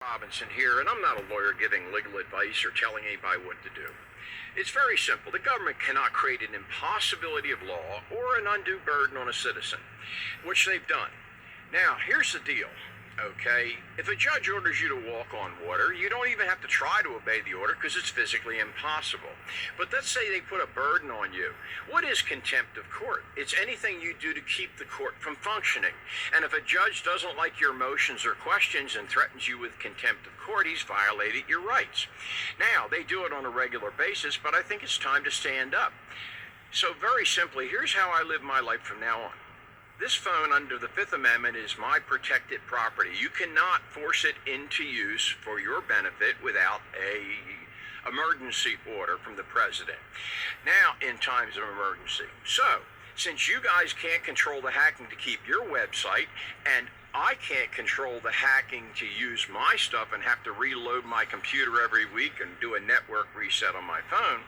Robinson here, and I'm not a lawyer giving legal advice or telling anybody what to do. It's very simple. The government cannot create an impossibility of law or an undue burden on a citizen, which they've done. Now, here's the deal, okay? If a judge orders you to walk on water, you don't even have to try to obey the order because it's physically impossible. But let's say they put a burden on you. What is contempt of court? It's anything you do to keep the court from functioning. And if a judge doesn't like your motions or questions and threatens you with contempt of court, he's violated your rights. Now, they do it on a regular basis, but I think it's time to stand up. So very simply, here's how I live my life from now on. This phone under the Fifth Amendment is my protected property. You cannot force it into use for your benefit without a emergency order from the president. Now, in times of emergency. So, since you guys can't control the hacking to keep your website, and I can't control the hacking to use my stuff and have to reload my computer every week and do a network reset on my phone,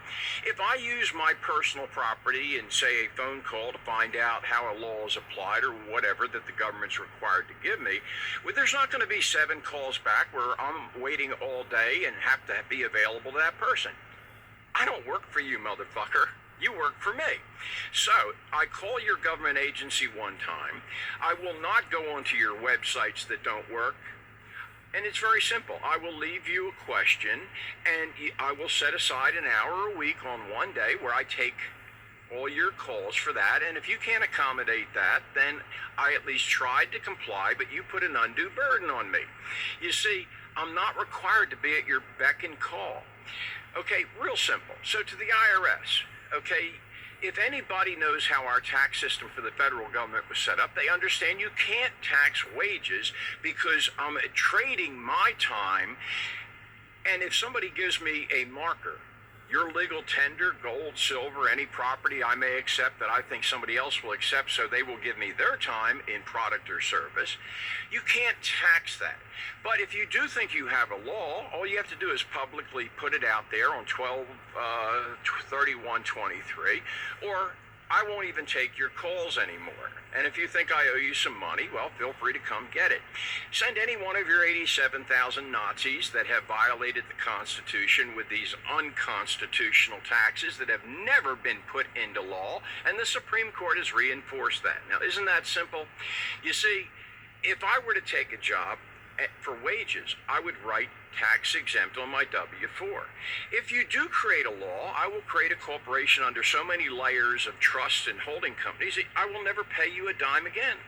if I use my personal property and say a phone call to find out how a law is applied or whatever that the government's required to give me, well, there's not going to be 7 calls back where I'm waiting all day and have to be available to that person. I don't work for you, motherfucker. You work for me. So, I call your government agency one time. I will not go onto your websites that don't work. And it's very simple. I will leave you a question, and I will set aside an hour a week on one day where I take all your calls for that. And if you can't accommodate that, then I at least tried to comply, but you put an undue burden on me. You see, I'm not required to be at your beck and call. Okay, real simple. So to the IRS, okay, if anybody knows how our tax system for the federal government was set up, they understand you can't tax wages because I'm trading my time. And if somebody gives me a marker, your legal tender, gold, silver, any property I may accept that I think somebody else will accept, so they will give me their time in product or service, you can't tax that. But if you do think you have a law, all you have to do is publicly put it out there on 12/31/23, or I won't even take your calls anymore. And if you think I owe you some money, well, feel free to come get it. Send any one of your 87,000 Nazis that have violated the Constitution with these unconstitutional taxes that have never been put into law, and the Supreme Court has reinforced that. Now, isn't that simple? You see, if I were to take a job for wages, I would write tax exempt on my W-4. If you do create a law, I will create a corporation under so many layers of trust and holding companies that I will never pay you a dime again.